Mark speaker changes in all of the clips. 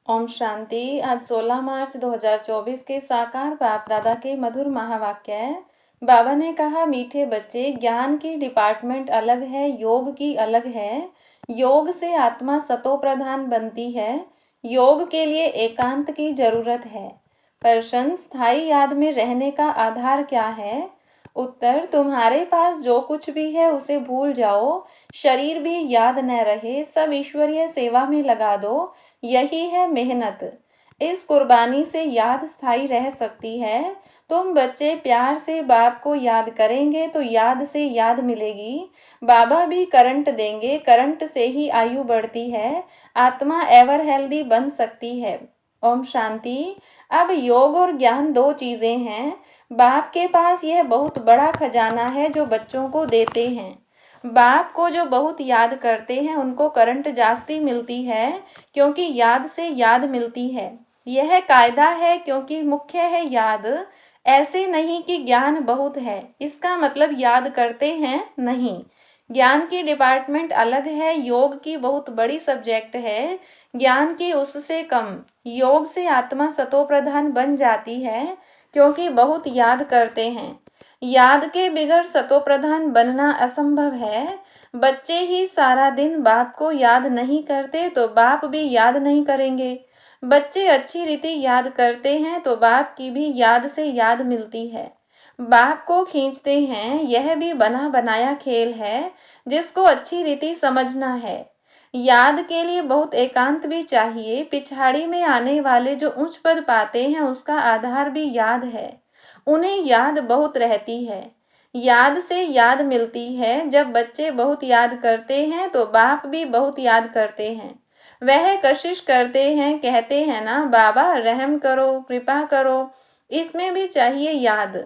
Speaker 1: ओम शांति। आज 16 मार्च 2024 के साकार बाप दादा के मधुर महावाक्य है। बाबा ने कहा, मीठे बच्चे, ज्ञान की डिपार्टमेंट अलग है, योग की अलग है। योग से आत्मा सतो प्रधान बनती है। योग के लिए एकांत की जरूरत है। प्रश्न, स्थायी याद में रहने का आधार क्या है? उत्तर, तुम्हारे पास जो कुछ भी है उसे भूल जाओ, शरीर भी याद न रहे, सब ईश्वरीय सेवा में लगा दो, यही है मेहनत। इस कुर्बानी से याद स्थायी रह सकती है। तुम बच्चे प्यार से बाप को याद करेंगे तो याद से याद मिलेगी। बाबा भी करंट देंगे, करंट से ही आयु बढ़ती है, आत्मा एवर हेल्दी बन सकती है। ओम शांति। अब योग और ज्ञान दो चीजें हैं। बाप के पास यह बहुत बड़ा खजाना है जो बच्चों को देते हैं। बाप को जो बहुत याद करते हैं उनको करंट जास्ती मिलती है, क्योंकि याद से याद मिलती है। यह कायदा है, क्योंकि मुख्य है याद। ऐसे नहीं कि ज्ञान बहुत है, इसका मतलब याद करते हैं नहीं। ज्ञान की डिपार्टमेंट अलग है, योग की बहुत बड़ी सब्जेक्ट है, ज्ञान की उससे कम। योग से आत्मा सतो प्रधान बन जाती है, क्योंकि बहुत याद करते हैं। याद के बिगड़ सतो प्रधान बनना असंभव है। बच्चे ही सारा दिन बाप को याद नहीं करते तो बाप भी याद नहीं करेंगे। बच्चे अच्छी रीति याद करते हैं तो बाप की भी याद से याद मिलती है। बाप को खींचते हैं, यह भी बना बनाया खेल है जिसको अच्छी रीति समझना है। याद के लिए बहुत एकांत भी चाहिए। पिछाड़ी में आने वाले जो उच्च पद पाते हैं उसका आधार भी याद है। उन्हें याद बहुत रहती है। याद से याद मिलती है। जब बच्चे बहुत याद करते हैं तो बाप भी बहुत याद करते हैं। वह कशिश करते हैं, कहते हैं ना, बाबा रहम करो, कृपा करो। इसमें भी चाहिए याद।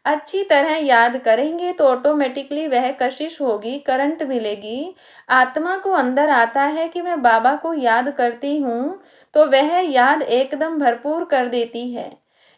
Speaker 1: अच्छी तरह याद करेंगे तो ऑटोमेटिकली वह कशिश होगी, करंट मिलेगी। आत्मा को अंदर आता है कि मैं बाबा को याद करती हूँ, तो वह याद एकदम भरपूर कर देती है।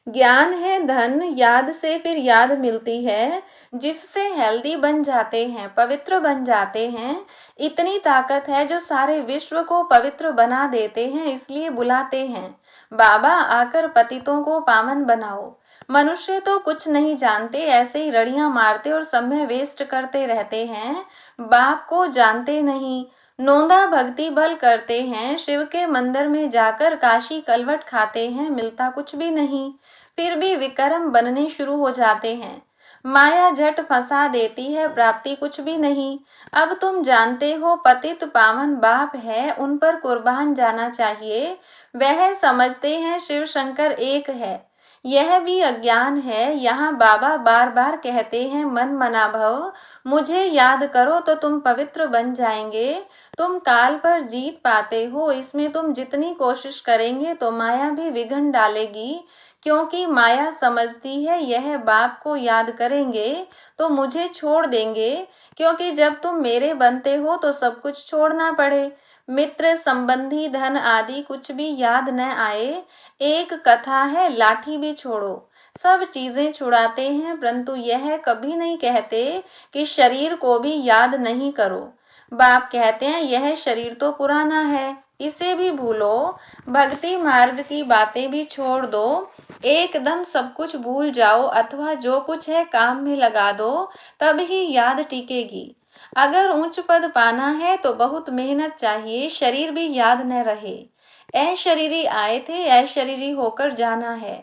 Speaker 1: ज्ञान है धन, याद से फिर याद मिलती है, जिससे हेल्दी बन जाते हैं, पवित्र बन जाते हैं। इतनी ताकत है जो सारे विश्व को पवित्र बना देते हैं, इसलिए बुलाते हैं, बाबा आकर पतितों को पावन बनाओ। मनुष्य तो कुछ नहीं जानते, ऐसे ही रड़ियां मारते और समय वेस्ट करते रहते हैं, बाप को जानते नहीं। नोंदा भक्ति बल करते हैं, शिव के मंदिर में जाकर काशी कलवट खाते हैं, मिलता कुछ भी नहीं, फिर भी विक्रम बनने शुरू हो जाते हैं। माया झट फंसा देती है, प्राप्ति कुछ भी नहीं। अब तुम जानते हो पतित पावन बाप है, उन पर कुर्बान जाना चाहिए। वह समझते हैं शिव शंकर एक है, यह भी अज्ञान है। यहाँ बाबा बार बार कहते हैं, मन मना भव, मुझे याद करो तो तुम पवित्र बन जाएंगे। तुम काल पर जीत पाते हो, इसमें तुम जितनी कोशिश करेंगे तो माया भी विघ्न डालेगी, क्योंकि माया समझती है यह बाप को याद करेंगे तो मुझे छोड़ देंगे, क्योंकि जब तुम मेरे बनते हो तो सब कुछ छोड़ना पड़े। मित्र संबंधी धन आदि कुछ भी याद न आए। एक कथा है, लाठी भी छोड़ो। सब चीजें छुड़ाते हैं, परंतु यह कभी नहीं कहते कि शरीर को भी याद नहीं करो। बाप कहते हैं यह शरीर तो पुराना है, इसे भी भूलो। भक्ति मार्ग की बातें भी छोड़ दो, एकदम सब कुछ भूल जाओ, अथवा जो कुछ है काम में लगा दो, तब ही याद टिकेगी। अगर उच्च पद पाना है तो बहुत मेहनत चाहिए, शरीर भी याद न रहे। अशरीरी आए थे, अशरीरी होकर जाना है।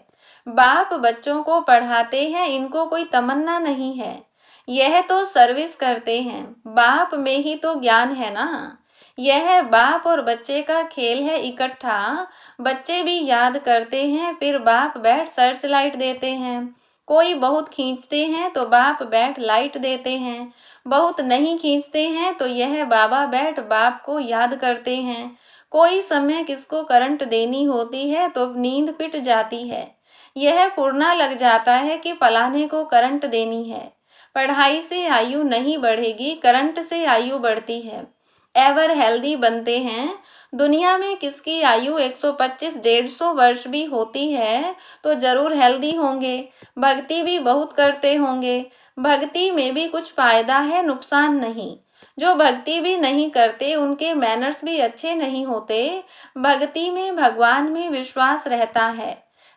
Speaker 1: बाप बच्चों को पढ़ाते हैं, इनको कोई तमन्ना नहीं है, यह तो सर्विस करते हैं। बाप में ही तो ज्ञान है ना। यह बाप और बच्चे का खेल है इकट्ठा। बच्चे भी याद करते हैं, फिर बाप बैठ सर्च लाइट देते हैं। कोई बहुत खींचते हैं तो बाप बैठ लाइट देते हैं, बहुत नहीं खींचते हैं तो यह बाबा बैठ बाप को याद करते हैं। कोई समय किसको करंट देनी होती है तो नींद पिट जाती है, यह फुरना लग जाता है कि फलाने को करंट देनी है। पढ़ाई से आयु नहीं बढ़ेगी, करंट से आयु बढ़ती है, एवर हेल्दी बनते हैं। दुनिया में किसकी आयु 125-150 वर्ष भी होती है तो जरूर हेल्दी होंगे, भक्ति भी बहुत करते होंगे। भक्ति में भी कुछ फायदा है, नुकसान नहीं। जो भक्ति भी नहीं करते उनके मैनर्स भी अच्छे नहीं होते। भक्ति में भगवान में विश्वास रहता है।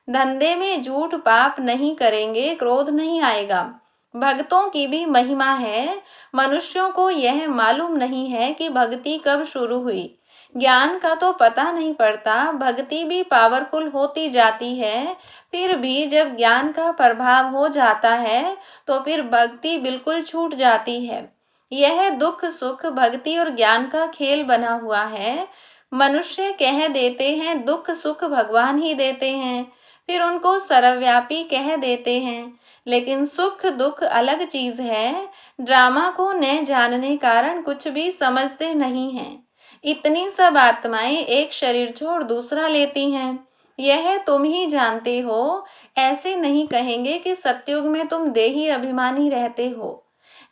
Speaker 1: धंधे में झूठ पाप नहीं करेंगे, क्रोध नहीं आएगा। भक्तों की भी महिमा है। मनुष्यों को यह मालूम नहीं है कि भक्ति कब शुरू हुई। ज्ञान का तो पता नहीं पड़ता, भक्ति भी पावरफुल होती जाती है। फिर भी जब ज्ञान का प्रभाव हो जाता है तो फिर भक्ति बिल्कुल छूट जाती है। यह दुख सुख भक्ति और ज्ञान का खेल बना हुआ है। मनुष्य कह देते हैं दुख सुख भगवान ही देते हैं, फिर उनको सर्वव्यापी कह देते हैं। लेकिन सुख दुख अलग चीज है। ड्रामा को न जानने कारण कुछ भी समझते नहीं हैं। इतनी सब आत्माएं एक शरीर छोड़ दूसरा लेती हैं, यह तुम ही जानते हो। ऐसे नहीं कहेंगे कि सतयुग में तुम देही अभिमानी रहते हो।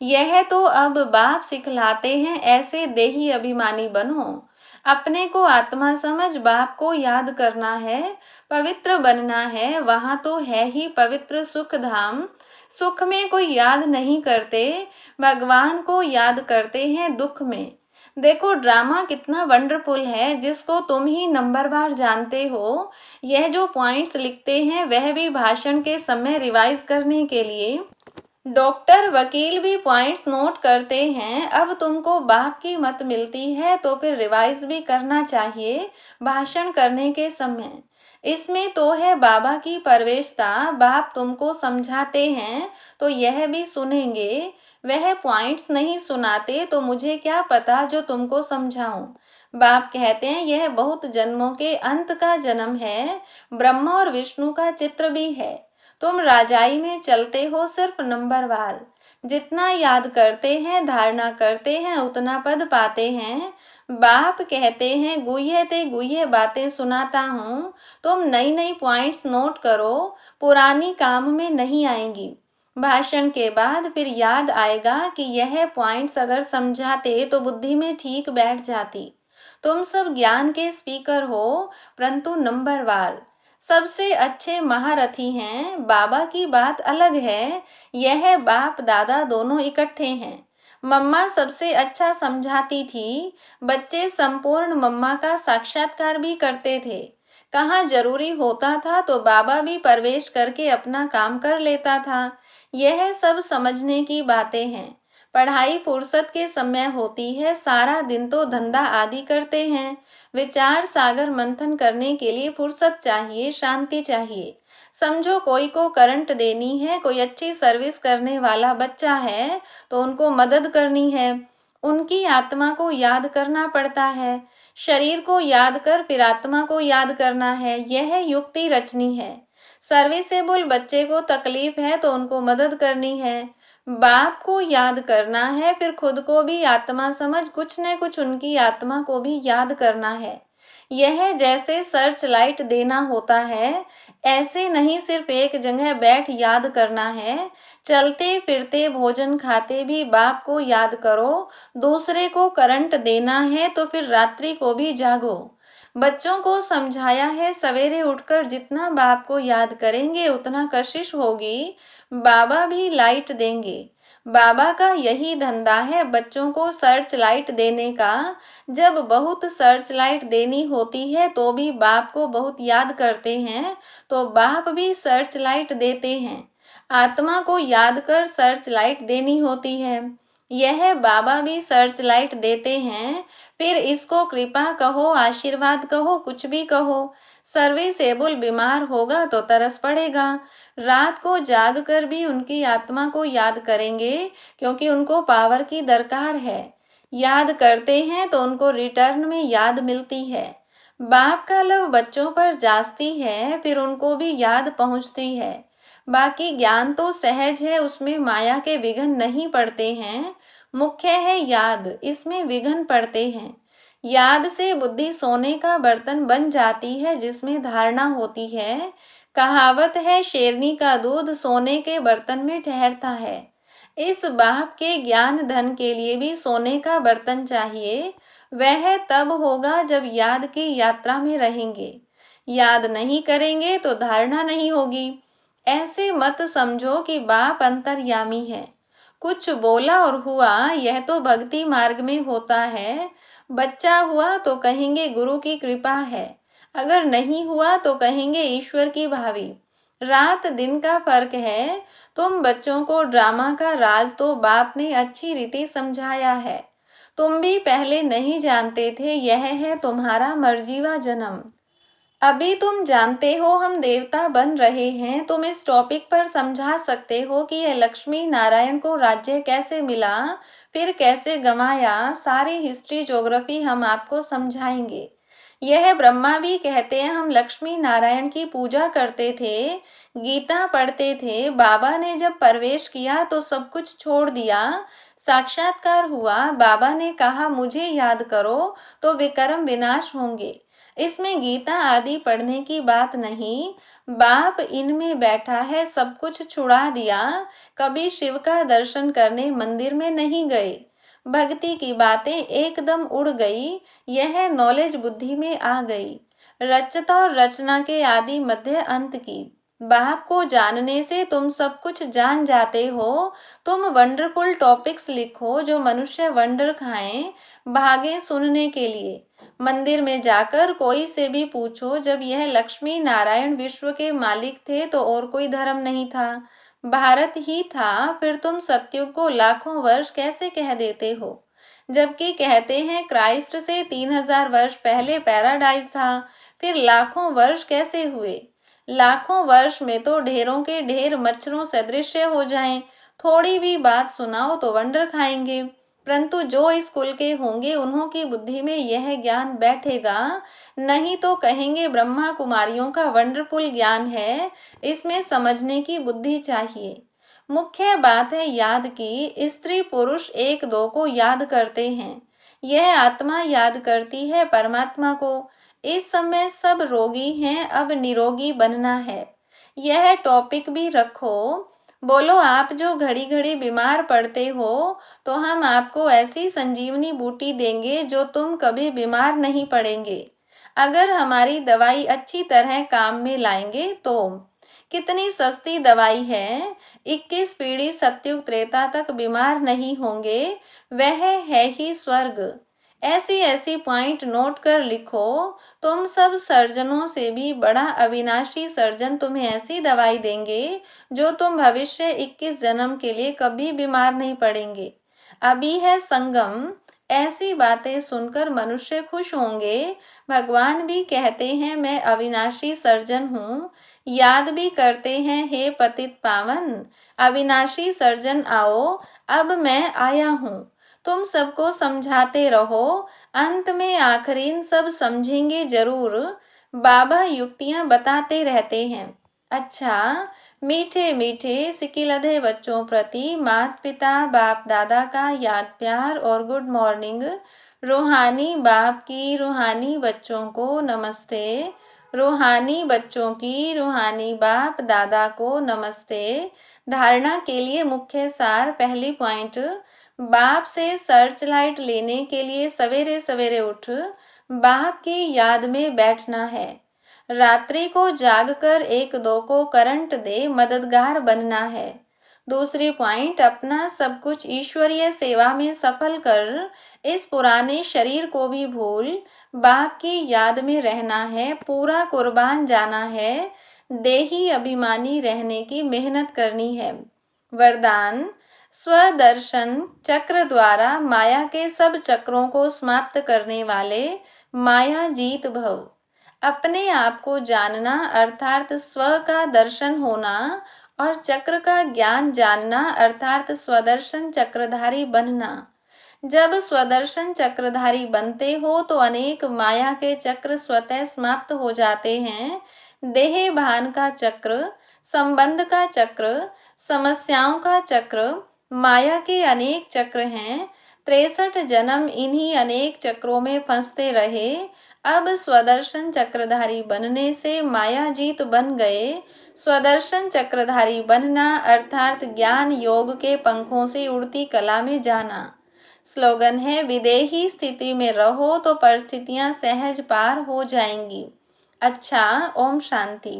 Speaker 1: यह तो अब बाप सिखलाते हैं, ऐसे देही अभिमानी बनो। अपने को आत्मा समझ बाप को याद करना है, पवित्र बनना है। वहां तो है ही पवित्र सुख धाम। सुख में कोई याद नहीं करते, भगवान को याद करते हैं दुख में। देखो ड्रामा कितना वंडरफुल है, जिसको तुम ही नंबरवार जानते हो। यह जो पॉइंट्स लिखते हैं वह भी भाषण के समय रिवाइज करने के लिए। डॉक्टर वकील भी पॉइंट्स नोट करते हैं। अब तुमको बाप की मत मिलती है तो फिर रिवाइज भी करना चाहिए भाषण करने के समय। इसमें तो है बाबा की परवेशता। बाप तुमको समझाते हैं तो यह भी सुनेंगे। वह पॉइंट्स नहीं सुनाते तो मुझे क्या पता जो तुमको समझाऊं। बाप कहते हैं यह बहुत जन्मों के अंत का जन्म है। ब्रह्मा और विष्णु का चित्र भी है। तुम राजाई में चलते हो सिर्फ नंबरवार। जितना याद करते हैं धारणा करते हैं उतना पद पाते हैं। बाप कहते हैं गुह्य ते गुह्य बातें सुनाता हूँ, तुम नई नई पॉइंट्स नोट करो, पुरानी काम में नहीं आएंगी। भाषण के बाद फिर याद आएगा कि यह पॉइंट्स अगर समझाते तो बुद्धि में ठीक बैठ जाती। तुम सब ज्ञान के स्पीकर हो, परंतु नंबरवार। सबसे अच्छे महारथी हैं। बाबा की बात अलग है। यह बाप दादा दोनों इकट्ठे हैं। मम्मा सबसे अच्छा समझाती थी। बच्चे संपूर्ण मम्मा का साक्षात्कार भी करते थे। कहाँ जरूरी होता था तो बाबा भी प्रवेश करके अपना काम कर लेता था। यह सब समझने की बातें हैं। पढ़ाई फुर्सत के समय होती है, सारा दिन तो धंधा आदि करते हैं। विचार सागर मंथन करने के लिए फुर्सत चाहिए, शांति चाहिए। समझो कोई को करंट देनी है, कोई अच्छी सर्विस करने वाला बच्चा है तो उनको मदद करनी है। उनकी आत्मा को याद करना पड़ता है। शरीर को याद कर फिर आत्मा को याद करना है, यह युक्ति रचनी है। सर्विसेबल बच्चे को तकलीफ है तो उनको मदद करनी है। बाप को याद करना है, फिर खुद को भी आत्मा समझ कुछ न कुछ उनकी आत्मा को भी याद करना है। यह जैसे सर्च लाइट देना होता है, ऐसे नहीं सिर्फ एक जगह बैठ याद करना है। चलते फिरते भोजन खाते भी बाप को याद करो। दूसरे को करंट देना है तो फिर रात्रि को भी जागो। बच्चों को समझाया है सवेरे उठकर जितना बाप को याद करेंगे उतना कशिश होगी। बाबा भी लाइट देंगे। बाबा का यही धंधा है बच्चों को सर्च लाइट देने का। जब बहुत सर्च लाइट देनी होती है तो भी बाप को बहुत याद करते हैं तो बाप भी सर्च लाइट देते हैं। आत्मा को याद कर सर्च लाइट देनी होती है। यह बाबा भी सर्च लाइट देते हैं। फिर इसको कृपा कहो, आशीर्वाद कहो, कुछ भी कहो। सर्विसेबल बीमार होगा तो तरस पड़ेगा। रात को जाग कर भी उनकी आत्मा को याद करेंगे क्योंकि उनको पावर की दरकार है। याद करते हैं तो उनको रिटर्न में याद मिलती है। बाप का लव बच्चों पर जास्ती है, फिर उनको भी याद पहुंचती है। बाकी ज्ञान तो सहज है, उसमें माया के विघ्न नहीं पड़ते हैं। मुख्य है याद, इसमें विघ्न पड़ते हैं। याद से बुद्धि सोने का बर्तन बन जाती है जिसमें धारणा होती है। कहावत है शेरनी का दूध सोने के बर्तन में ठहरता है। इस बाप के ज्ञान धन के लिए भी सोने का बर्तन चाहिए। वह तब होगा जब याद की यात्रा में रहेंगे। याद नहीं करेंगे तो धारणा नहीं होगी। ऐसे मत समझो कि बाप अंतर्यामी है। कुछ बोला और हुआ, यह तो भक्ति मार्ग में होता है। बच्चा हुआ तो कहेंगे गुरु की कृपा है, अगर नहीं हुआ तो कहेंगे ईश्वर की भावी। रात दिन का फर्क है। तुम बच्चों को ड्रामा का राज तो बाप ने अच्छी रीति समझाया है। तुम भी पहले नहीं जानते थे, यह है तुम्हारा मर्जीवा जन्म। अभी तुम जानते हो हम देवता बन रहे हैं। तुम इस टॉपिक पर समझा सकते हो कि यह लक्ष्मी नारायण को राज्य कैसे मिला, फिर कैसे गंवाया। सारी हिस्ट्री ज्योग्राफी हम आपको समझाएंगे। यह ब्रह्मा भी कहते हैं हम लक्ष्मी नारायण की पूजा करते थे, गीता पढ़ते थे। बाबा ने जब प्रवेश किया तो सब कुछ छोड़ दिया। साक्षात्कार हुआ, बाबा ने कहा मुझे याद करो तो विक्रम विनाश होंगे। इसमें गीता आदि पढ़ने की बात नहीं। बाप इनमें बैठा है, सब कुछ छुड़ा दिया। कभी शिव का दर्शन करने मंदिर में नहीं गए। भक्ति की बातें एकदम उड़ गई। यह नॉलेज बुद्धि में आ गई। रचता और रचना के आदि मध्य अंत की। बाप को जानने से तुम सब कुछ जान जाते हो। तुम वंडरफुल टॉपिक्स लिखो जो मनुष्य वंडर खाएं, भागे सुनने के लिए। मंदिर में जाकर कोई से भी पूछो, जब यह लक्ष्मी नारायण विश्व के मालिक थे तो और कोई धर्म नहीं था, भारत ही था। फिर तुम सतयुग को लाखों वर्ष कैसे कह देते हो, जबकि कहते हैं क्राइस्ट से 3000 वर्ष पहले पैराडाइज था। फिर लाखों वर्ष कैसे हुए? लाखों वर्ष में तो ढेरों के ढेर मच्छरों सदृश्य हो जाएं। थोड़ी भी बात सुनाओ तो वंडर खाएंगे। परंतु जो इस कुल के होंगे उन्हों की बुद्धि में यह ज्ञान बैठेगा, नहीं तो कहेंगे ब्रह्मा कुमारियों का वंडरफुल ज्ञान है, इसमें समझने की बुद्धि चाहिए। मुख्य बात है याद की। स्त्री पुरुष एक दो को याद करते हैं, यह आत्मा याद करती है परमात्मा को। इस समय सब रोगी हैं, अब निरोगी बनना है। यह टॉपिक भी रखो। बोलो आप जो घड़ी घड़ी बीमार पड़ते हो, तो हम आपको ऐसी संजीवनी बूटी देंगे जो तुम कभी बीमार नहीं पड़ेंगे, अगर हमारी दवाई अच्छी तरह काम में लाएंगे तो। कितनी सस्ती दवाई है। 21 पीढ़ी सतयुग त्रेता तक बीमार नहीं होंगे, वह है ही स्वर्ग। ऐसी ऐसी पॉइंट नोट कर लिखो। तुम सब सर्जनों से भी बड़ा अविनाशी सर्जन तुम्हें ऐसी दवाई देंगे जो तुम भविष्य 21 जन्म के लिए कभी बीमार नहीं पड़ेंगे। अभी है संगम। ऐसी बातें सुनकर मनुष्य खुश होंगे। भगवान भी कहते हैं मैं अविनाशी सर्जन हूँ। याद भी करते हैं हे पतित पावन, अविनाशी सर्जन आओ, अब मैं आया हूँ। तुम सबको समझाते रहो, अंत में आखिरीन सब समझेंगे जरूर। बाबा युक्तियां बताते रहते हैं। अच्छा, मीठे मीठे सिकिलधे बच्चों प्रति माता पिता बाप दादा का याद प्यार और गुड मॉर्निंग। रूहानी बाप की रूहानी बच्चों को नमस्ते। रूहानी बच्चों की रूहानी बाप दादा को नमस्ते। धारणा के लिए मुख्य सार। पहली पॉइंट, बाप से सर्च लाइट लेने के लिए सवेरे सवेरे उठ बाप की याद में बैठना है। रात्रि को जागकर एक दो को करंट दे, मददगार बनना है। दूसरी पॉइंट, अपना सब कुछ ईश्वरीय सेवा में सफल कर इस पुराने शरीर को भी भूल बाप की याद में रहना है, पूरा कुर्बान जाना है, देही अभिमानी रहने की मेहनत करनी है। वरदान, स्वदर्शन चक्र द्वारा माया के सब चक्रों को समाप्त करने वाले माया जीत भव। अपने आप को जानना अर्थात स्व का दर्शन होना और चक्र का ज्ञान जानना अर्थात स्वदर्शन चक्रधारी बनना। जब स्वदर्शन चक्रधारी बनते हो तो अनेक माया के चक्र स्वतः समाप्त हो जाते हैं। देह भान का चक्र, संबंध का चक्र, समस्याओं का चक्र, माया के अनेक चक्र हैं। 63 जन्म इन्हीं अनेक चक्रों में फंसते रहे। अब स्वदर्शन चक्रधारी बनने से माया जीत बन गए। स्वदर्शन चक्रधारी बनना अर्थात ज्ञान योग के पंखों से उड़ती कला में जाना। स्लोगन है, विदेही स्थिति में रहो तो परिस्थितियां सहज पार हो जाएंगी। अच्छा, ओम शांति।